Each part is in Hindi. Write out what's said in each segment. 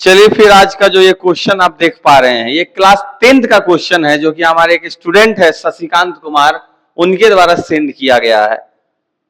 चलिए फिर आज का जो ये क्वेश्चन आप देख पा रहे हैं, ये क्लास 10th का क्वेश्चन है जो कि हमारे एक स्टूडेंट है शशिकांत कुमार, उनके द्वारा सेंड किया गया है।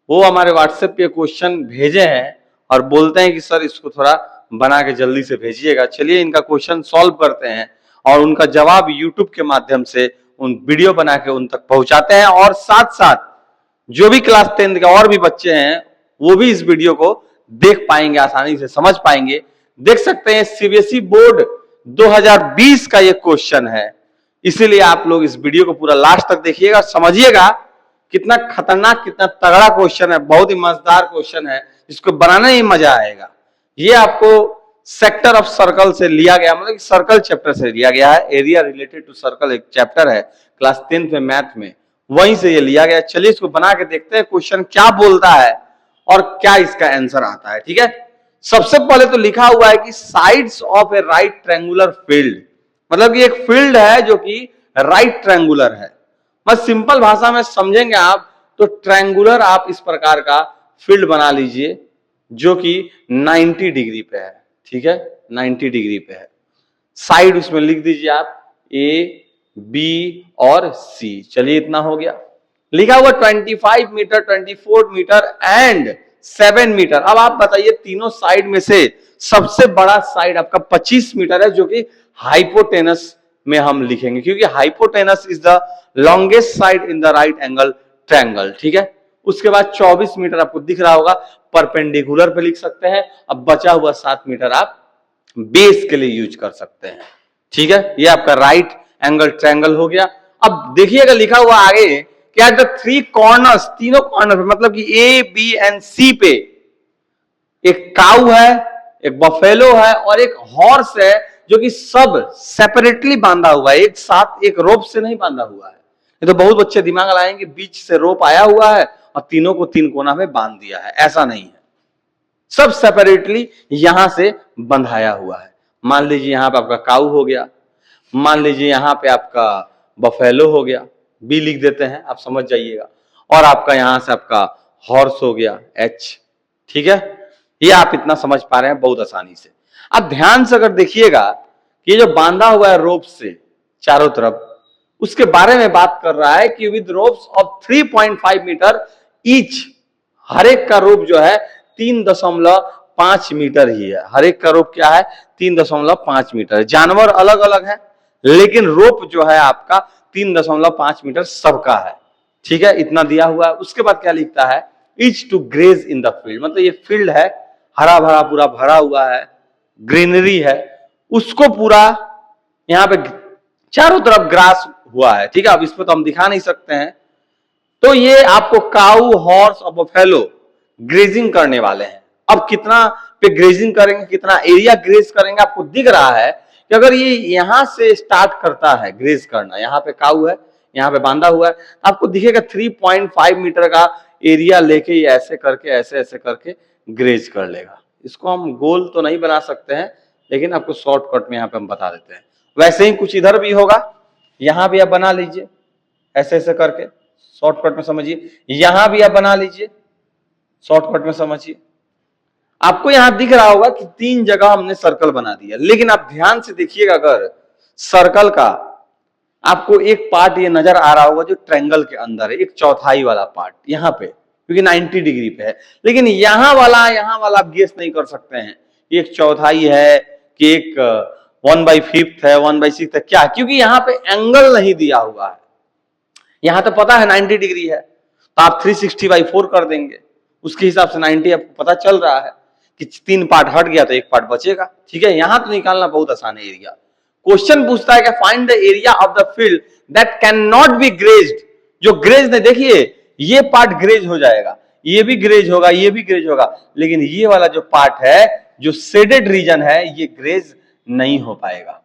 वो हमारे व्हाट्सएप पे क्वेश्चन भेजे हैं और बोलते हैं कि सर इसको थोड़ा बना के जल्दी से भेजिएगा। चलिए इनका क्वेश्चन सॉल्व करते हैं और उनका जवाब यूट्यूब के माध्यम से उन वीडियो बना के उन तक पहुंचाते हैं, और साथ साथ जो भी क्लास 10th के और भी बच्चे हैं वो भी इस वीडियो को देख पाएंगे, आसानी से समझ पाएंगे। देख सकते हैं सीबीएसई बोर्ड 2020 का ये क्वेश्चन है, इसीलिए आप लोग इस वीडियो को पूरा लास्ट तक देखिएगा, समझिएगा कितना खतरनाक कितना तगड़ा क्वेश्चन है। बहुत ही मजेदार क्वेश्चन है, इसको बनाने ही मजा आएगा। ये आपको सेक्टर ऑफ सर्कल से लिया गया, मतलब सर्कल चैप्टर से लिया गया है। एरिया रिलेटेड टू सर्कल एक चैप्टर है क्लास 10th में मैथ में, वहीं से ये लिया गया। चलिए इसको बना के देखते हैं क्वेश्चन क्या बोलता है और क्या इसका आंसर आता है। ठीक है, सबसे पहले तो लिखा हुआ है कि sides of A right triangular field, मतलब कि एक फील्ड है जो कि राइट ट्रायंगुलर है। बस सिंपल भाषा में समझेंगे आप तो ट्रायंगुलर आप इस प्रकार का फील्ड बना लीजिए जो कि 90 डिग्री पे है। ठीक है, 90 डिग्री पे है। साइड उसमें लिख दीजिए आप ए, बी और सी। चलिए इतना हो गया। लिखा हुआ 25 मीटर, 24 मीटर एंड 7 मीटर। अब आप बताइए तीनों साइड में से सबसे बड़ा साइड आपका 25 मीटर है, जो कि हाइपोटेनस में हम लिखेंगे क्योंकि hypotenuse is the longest side in the right angle triangle. ठीक है, उसके बाद 24 मीटर आपको दिख रहा होगा, परपेंडिकुलर पे लिख सकते हैं। अब बचा हुआ 7 मीटर आप बेस के लिए यूज कर सकते हैं। ठीक है, ये आपका राइट एंगल ट्रायंगल हो गया। अब देखिएगा लिखा हुआ आगे क्या, द 3 कॉर्नर्स, तीनों कॉर्नर पे मतलब कि ए, बी एंड सी पे एक काऊ है, एक बफेलो है और एक हॉर्स है, जो कि सब सेपरेटली बांधा हुआ है, एक साथ एक रोप से नहीं बांधा हुआ है। ये तो बहुत बच्चे दिमाग लाएंगे बीच से रोप आया हुआ है और तीनों को 3 कोना में बांध दिया है, ऐसा नहीं है। सब सेपरेटली यहां से बंधाया हुआ है। मान लीजिए यहां पे आपका काऊ हो गया, मान लीजिए यहां पे आपका बफेलो हो गया, बी लिख देते हैं, आप समझ जाइएगा, और आपका यहां से आपका हॉर्स हो गया एच। ठीक है, ये आप इतना समझ पा रहे हैं बहुत आसानी से। अब ध्यान से अगर देखिएगा ये जो बांधा हुआ है रोप से चारों तरफ, उसके बारे में बात कर रहा है कि with ropes of 3.5 metre each, हर एक का रोप जो है 3.5 मीटर ही है। हर एक का रोप क्या है, 3.5 मीटर है। जानवर अलग अलग है लेकिन रोप जो है आपका 3.5 मीटर सबका है। ठीक है, इतना दिया हुआ है। उसके बाद क्या लिखता है, each to graze in the field, मतलब ये फील्ड है हरा भरा पूरा भरा हुआ है, ग्रीनरी है, उसको पूरा यहां पे चारों तरफ ग्रास हुआ है। ठीक है, अब इस पर तो हम दिखा नहीं सकते हैं, तो ये आपको काऊ, हॉर्स और बफेलो ग्रेजिंग करने वाले हैं। अब कितना पे ग्रेजिंग करेंगे, कितना एरिया ग्रेज करेंगे, आपको दिख रहा है कि अगर ये यहां से स्टार्ट करता है ग्रेज करना, यहां पे काऊ है, यहां पे बांधा हुआ है, तो आपको दिखेगा 3.5 मीटर का एरिया लेके ये ऐसे करके ऐसे ऐसे करके ग्रेज कर लेगा। इसको हम गोल तो नहीं बना सकते हैं लेकिन आपको शॉर्टकट में यहां पे हम बता देते हैं। वैसे ही कुछ इधर भी होगा, यहां भी आप बना लीजिए ऐसे ऐसे करके, शॉर्टकट में समझिए। यहां भी आप बना लीजिए, शॉर्टकट में समझिए। आपको यहां दिख रहा होगा कि 3 जगह हमने सर्कल बना दिया, लेकिन आप ध्यान से देखिएगा, अगर सर्कल का आपको एक पार्ट ये नजर आ रहा होगा जो ट्रायंगल के अंदर है, एक चौथाई वाला पार्ट यहां पे, क्योंकि 90 डिग्री पे है, लेकिन यहां वाला आप गेस नहीं कर सकते हैं एक चौथाई है कि एक 1/5 है, 1/6 है, क्या, क्योंकि यहां पे एंगल नहीं दिया हुआ है। यहां तो पता है 90 डिग्री है, तो आप 360/4 कर देंगे, उसके हिसाब से 90 आपको पता चल रहा है कि 3 पार्ट हट गया तो 1 पार्ट बचेगा। ठीक है, यहां तो निकालना बहुत आसान है एरिया। क्वेश्चन पूछता है कि find the area of the field that can not be grazed, जो ग्रेज नहीं, देखिए ये पार्ट ग्रेज हो जाएगा, ये भी ग्रेज होगा, ये भी ग्रेज होगा, लेकिन ये वाला जो पार्ट है जो शेडेड रीजन है ये ग्रेज नहीं हो पाएगा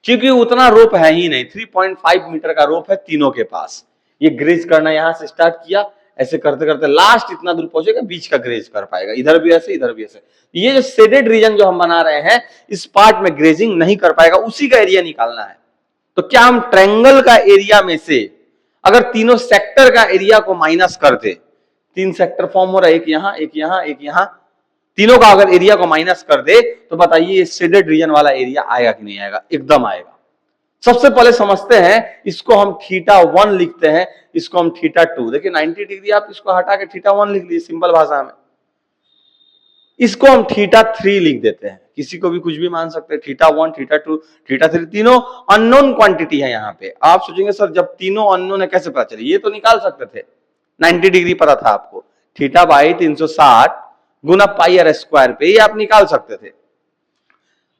क्योंकि उतना रोप है ही नहीं। 3.5 मीटर का रोप है तीनों के पास। ये ग्रेज करना यहां से स्टार्ट किया, ऐसे करते करते लास्ट इतना दूर पहुंचेगा, बीच का ग्रेज कर पाएगा, इधर भी ऐसे इधर भी ऐसे। ये जो शेडेड रीजन जो हम बना रहे हैं इस पार्ट में ग्रेजिंग नहीं कर पाएगा, उसी का एरिया निकालना है। तो क्या हम ट्रायंगल का एरिया में से अगर तीनों सेक्टर का एरिया को माइनस कर दे, 3 सेक्टर फॉर्म हो रहा है, एक यहां एक यहां एक यहां, तीनों का अगर एरिया को माइनस कर दे तो बताइए ये शेडेड रीजन वाला एरिया आएगा कि नहीं आएगा? एकदम आएगा। सबसे पहले समझते हैं, इसको हम θ1 लिखते हैं, इसको हम θ2। देखिए 90 डिग्री आप इसको हटा के θ1 लिख लीजिए सिंपल भाषा में। इसको हम θ3 लिख देते हैं, किसी को भी कुछ भी मान सकते हैं, θ1, θ2, θ3 तीनों अननोन क्वांटिटी है यहाँ पे। आप सोचेंगे सर जब तीनों अननोन है कैसे पता चले? ये तो निकाल सकते थे, 90 डिग्री पता था आपको, θ/360 गुना पाई आर स्क्वायर पे, ये आप निकाल सकते थे।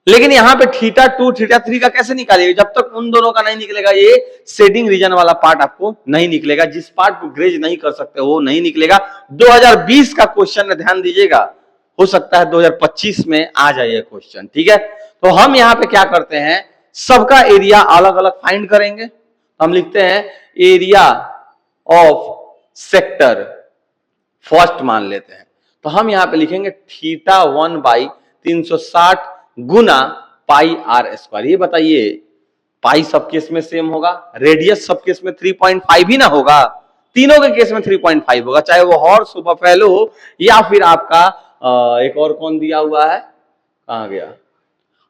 लेकिन यहाँ पे θ2, θ3 का कैसे निकालिएगा? जब तक उन दोनों का नहीं निकलेगा, ये शेडिंग रीजन वाला पार्ट आपको नहीं निकलेगा, जिस पार्ट को ग्रेज नहीं कर सकते वो नहीं निकलेगा। 2020 का क्वेश्चन है, ध्यान दीजिएगा, हो सकता है 2025 में आ जाए ये क्वेश्चन, ठीक है। तो हम यहाँ पे क्या करते हैं, सबका एरिया अलग अलग फाइंड करेंगे। हम लिखते हैं एरिया ऑफ सेक्टर फर्स्ट मान लेते हैं, तो हम यहाँ पे लिखेंगे θ1/360 गुना पाई आर स्क्वायर। ये बताइए पाई सब केस में सेम होगा, रेडियस सब केस में 3.5 ही ना होगा? तीनों के केस में 3.5 होगा, चाहे वो हॉर्स हो, बफेलो हो, या फिर आपका एक और कौन दिया हुआ है, कहां गया,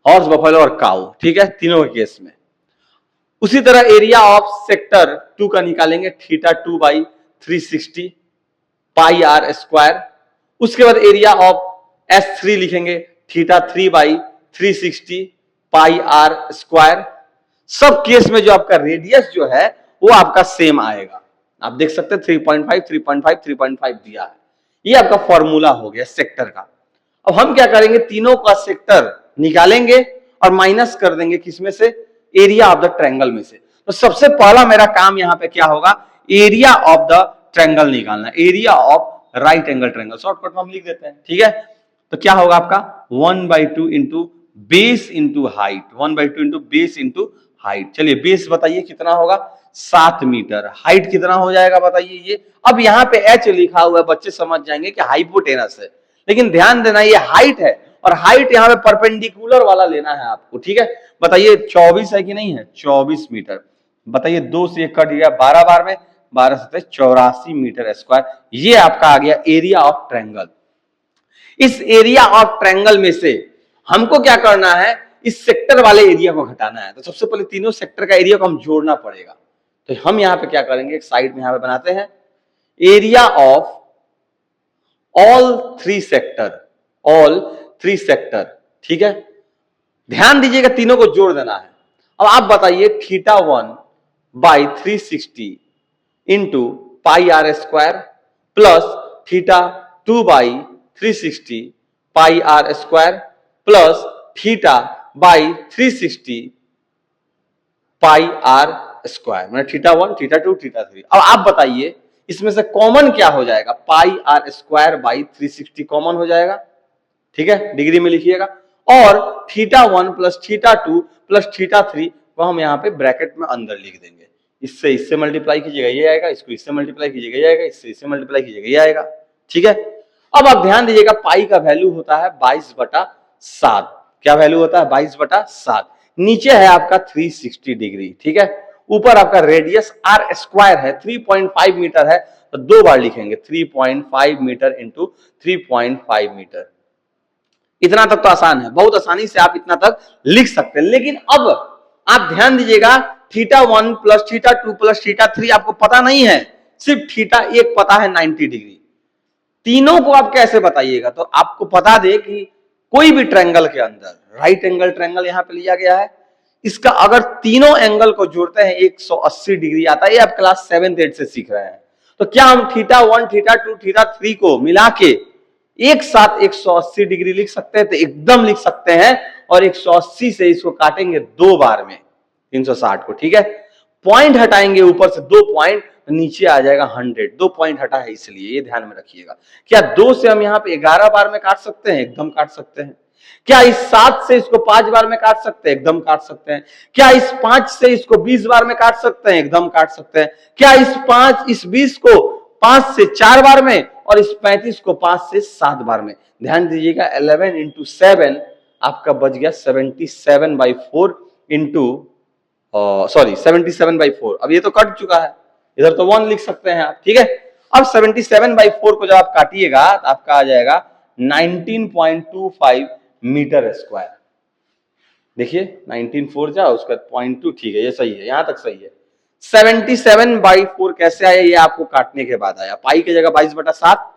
हॉर्स, बफेलो और काऊ, ठीक है, तीनों के केस में। उसी तरह एरिया ऑफ सेक्टर 2 का निकालेंगे θ2/360 पाई आर स्क्वायर। उसके बाद एरिया ऑफ S3 लिखेंगे θ3/360 पाई आर स्क्वायर। सब केस में जो आपका रेडियस जो है वो आपका सेम आएगा। आप देख सकते हैं 3.5, 3.5, 3.5 दिया है। ये आपका फॉर्मूला हो गया सेक्टर का। अब हम क्या करेंगे, तीनों का सेक्टर निकालेंगे और माइनस कर देंगे किसमें से, एरिया ऑफ द ट्रायंगल में से। तो सबसे पहला मेरा काम यहाँ पे क्या होगा, एरिया ऑफ द ट्रायंगल निकालना, area of right angle triangle, shortcut में हम लिख देते हैं, ठीक है। तो क्या होगा आपका 1/2 into base into height, 1/2 into base into height. चलिए बेस बताइए कितना होगा, 7 मीटर। हाइट कितना हो जाएगा बताइए ये। अब यहाँ पे h लिखा हुआ है, बच्चे समझ जाएंगे कि हाइपोटेनस है, लेकिन ध्यान देना ये हाइट है, और हाइट यहाँ पे परपेंडिकुलर वाला लेना है आपको, ठीक है। बताइए 24 है कि नहीं है, 24 मीटर। बताइए 2 से 1 कट गया, 12 बार में, 12 से 84 मीटर स्क्वायर। ये आपका आ गया एरिया ऑफ ट्रायंगल। इस एरिया ऑफ ट्रायंगल में से हमको क्या करना है, इस सेक्टर वाले एरिया को घटाना है। तो सबसे पहले तीनों सेक्टर का एरिया को हम जोड़ना पड़ेगा। तो हम यहां पे क्या करेंगे, एक साइड में यहां पे बनाते हैं एरिया ऑफ ऑल 3 सेक्टर, ठीक है। ध्यान दीजिएगा तीनों को जोड़ देना है। अब आप बताइए θ1/360 into pi r square plus θ2/360 pi r square plus θ/360 pi r square, मैंने θ1, θ2, θ3। अब आप बताइए इसमें से कॉमन क्या हो जाएगा, पाई आर स्क्वायर बाई 360 कॉमन हो जाएगा, ठीक है, डिग्री में लिखिएगा। और θ1 प्लस θ2 प्लस θ3 वो हम यहाँ पे ब्रैकेट में अंदर लिख देंगे। इससे मल्टीप्लाई कीजिएगा ये आएगा, इसको इससे मल्टीप्लाई कीजिएगा ये आएगा, इससे मल्टीप्लाई कीजिएगा ये आएगा, ठीक है। अब आप ध्यान दीजिएगा पाई का वैल्यू होता है 22/7। क्या वैल्यू होता है, 22/7। नीचे है आपका 360 डिग्री, ठीक है। ऊपर आपका रेडियस आर स्क्वायर है, 3.5 मीटर है, तो 2 बार लिखेंगे 3.5 मीटर इंटू 3.5 मीटर। इतना तक तो आसान है, बहुत आसानी से आप इतना तक लिख सकते हैं। लेकिन अब आप ध्यान दीजिएगा θ1 प्लस θ2 प्लस θ3 आपको पता नहीं है, सिर्फ θ1 पता है 90 डिग्री। तीनों को आप कैसे बताइएगा, तो आपको बता दे कि कोई भी ट्रायंगल के अंदर राइट एंगल ट्रायंगल यहां पे लिया गया है, इसका अगर तीनों एंगल को जोड़ते हैं 180 डिग्री आता है। ये आप क्लास 7th 8th से सीख रहे हैं। तो क्या हम θ1 θ2 θ3 को मिला के एक साथ 180 डिग्री लिख सकते हैं? तो एकदम लिख सकते हैं, और 180 से इसको काटेंगे 2 बार में 360 को, ठीक है। पॉइंट हटाएंगे ऊपर से 2 पॉइंट, नीचे आ जाएगा 100। 2 पॉइंट हटा है इसलिए, ये ध्यान में रखिएगा। क्या 2 से हम यहाँ पे 11 बार में काट सकते हैं? एकदम काट सकते हैं। क्या इस 7 से इसको 5 बार में काट सकते हैं? एकदम काट सकते हैं। क्या इस 5 से इसको 20 बार में काट सकते हैं? एकदम काट सकते हैं। क्या इस 20 को 5 से 4 बार में, और इस 35 को 5 से 7 बार में? ध्यान दीजिएगा 11 इंटू 7 आपका बच गया 77/4 इंटू 77/4। अब ये तो कट चुका है, इधर तो 1 लिख सकते हैं आप, ठीक है। अब 77/4 को जब आप काटिएगा तो आपका आ जाएगा 19.25 मीटर स्क्वायर। देखिए 19 जाओ उसका 0.2, ठीक है, ये सही है, यहां तक सही है। 77/4 कैसे आया, ये आपको काटने के बाद आया। पाई की जगह 22/7,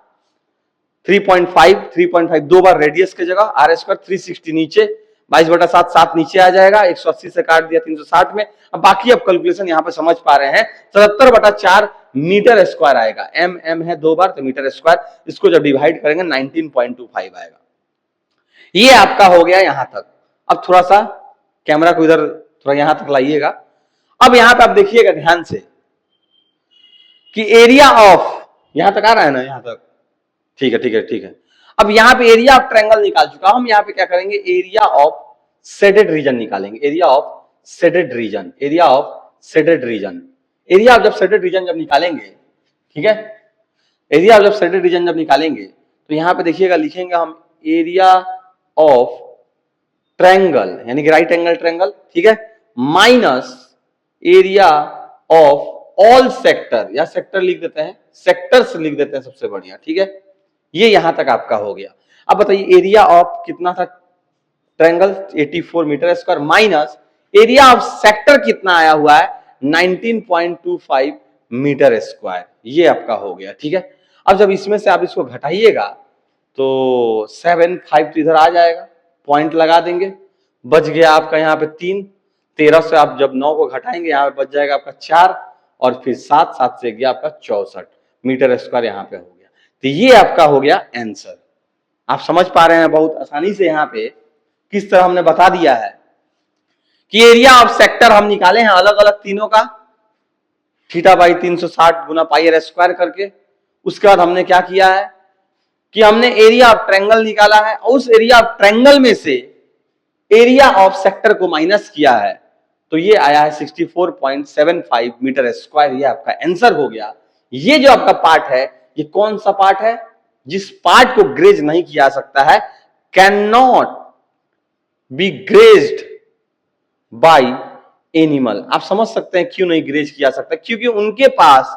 3.5 दो बार रेडियस की जगह, आर स्क्वायर 360 नीचे, 22/7 7 नीचे आ जाएगा, 180 से काट दिया 360 में। अब बाकी अब कैलकुलेशन यहां पे समझ पा रहे हैं, 77/4 मीटर स्क्वायर आएगा। एम है दो बार तो मीटर स्क्वायर, इसको जब डिवाइड करेंगे 19.25 आएगा। ये आपका हो गया यहां तक। अब थोड़ा सा कैमरा को इधर थोड़ा यहां तक लाइएगा। अब यहां पे आप देखिएगा ध्यान से कि एरिया ऑफ, यहां तक आ रहा है ना, यहां तक, ठीक है ठीक है ठीक है। अब यहां पे एरिया ऑफ ट्रायंगल निकाल चुका, हम यहां पे क्या करेंगे, एरिया ऑफ शेडेड रीजन निकालेंगे। Area of shaded region, area of shaded region, area of जब शेडेड रीजन जब निकालेंगे, ठीक है, एरिया ऑफ जब शेडेड रीजन जब निकालेंगे तो यहां पे देखिएगा लिखेंगे हम एरिया ऑफ ट्रायंगल, यानी कि राइट एंगल ट्रायंगल, ठीक है, minus area of all sector, या सेक्टर लिख देते हैं, सेक्टर्स लिख देते हैं सबसे बढ़िया, ठीक है। ये यहां तक आपका हो गया। अब बताइए एरिया ऑफ कितना था triangle, 84 metre square, minus area of sector कितना आया हुआ है, 19.25 मीटर स्क्वायर, ये आपका हो गया, ठीक है। अब जब इसमें से आप इसको घटाइएगा तो 7.5 तो इधर आ जाएगा, पॉइंट लगा देंगे, बच गया आपका यहाँ पे 3, 13 से आप जब 9 को घटाएंगे यहाँ पे बच जाएगा आपका 4, और फिर 7, 7 से गया आपका 64 मीटर स्क्वायर यहाँ पे हो गया। तो ये आपका हो गया आंसर। आप समझ पा रहे हैं बहुत आसानी से यहाँ पे किस तरह हमने बता दिया है कि एरिया ऑफ सेक्टर हम निकाले हैं अलग अलग तीनों का, θ/360 गुना पाई आर स्क्वायर करके। उसके बाद हमने क्या किया है कि हमने एरिया ऑफ ट्रायंगल निकाला है, और उस एरिया ऑफ ट्रायंगल में से एरिया ऑफ सेक्टर को माइनस किया है, तो ये आया है 64.75 मीटर स्क्वायर। ये आपका आंसर हो गया। ये जो आपका पार्ट है, ये कौन सा पार्ट है, जिस पार्ट को ग्रेज नहीं किया सकता है, can not be grazed by animal. आप समझ सकते हैं क्यों नहीं ग्रेज किया सकता, क्योंकि उनके पास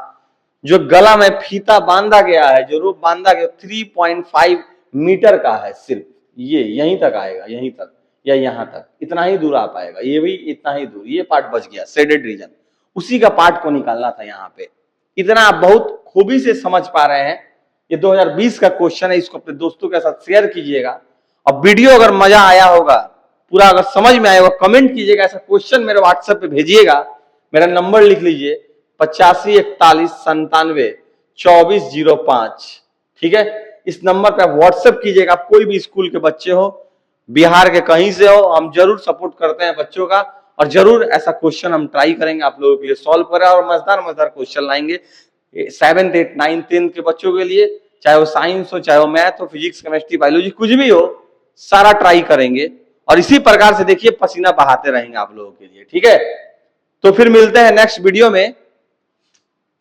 जो गला में फीता बांधा गया है, जो रोप बांधा गया 3.5 मीटर का है, सिर्फ ये यहीं तक आएगा, यहीं तक या यहां तक, इतना ही दूर आ पाएगा, ये भी इतना ही दूर। ये पार्ट बच गया शेडेड रीजन, उसी का पार्ट को निकालना था यहाँ पे। इतना आप बहुत खूबी से समझ पा रहे हैं। ये 2020 का क्वेश्चन है, इसको अपने दोस्तों के साथ शेयर कीजिएगा। और वीडियो अगर मजा आया होगा, पूरा अगर समझ में आया होगा, कमेंट कीजिएगा। ऐसा क्वेश्चन मेरे व्हाट्सएप पे भेजिएगा, मेरा नंबर लिख लीजिए 8541972405, ठीक है। इस नंबर पे आप व्हाट्सएप कीजिएगा। आप कोई भी स्कूल के बच्चे हो, बिहार के कहीं से हो, हम जरूर सपोर्ट करते हैं बच्चों का, और जरूर ऐसा क्वेश्चन हम ट्राई करेंगे आप लोगों के लिए सॉल्व करें, और मजेदार क्वेश्चन लाएंगे 7th 8th 9th 10th के बच्चों के लिए, चाहे वो साइंस हो, चाहे वो मैथ हो, फिजिक्स केमिस्ट्री बायोलॉजी, कुछ भी हो, सारा ट्राई करेंगे। और इसी प्रकार से देखिए पसीना बहाते रहेंगे आप लोगों के लिए, ठीक है। तो फिर मिलते हैं नेक्स्ट वीडियो में।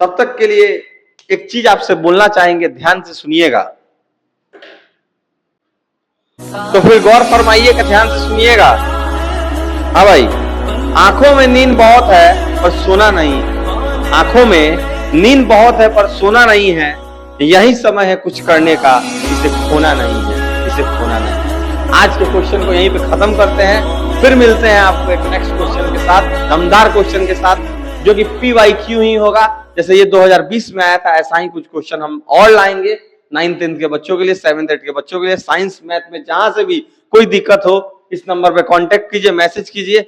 तब तक के लिए एक चीज आपसे बोलना चाहेंगे, ध्यान से सुनिएगा। तो फिर गौर फरमाइएगा, ध्यान से सुनिएगा। हाँ भाई, आंखों में नींद बहुत है पर सोना नहीं, आंखों में नींद बहुत है पर सोना नहीं है, यही समय है कुछ करने का, इसे खोना नहीं है, इसे खोना नहीं है। आज के क्वेश्चन को यहीं पे खत्म करते हैं, फिर मिलते हैं आपको एक नेक्स्ट क्वेश्चन के साथ, दमदार क्वेश्चन के साथ, जो कि PYQ ही होगा। जैसे ये 2020 में आया था, ऐसा ही कुछ क्वेश्चन हम और लाएंगे 9th 10th के बच्चों के लिए, 7th 8th के बच्चों के लिए। साइंस मैथ में जहां से भी कोई दिक्कत हो, इस नंबर पे कांटेक्ट कीजिए, मैसेज कीजिए,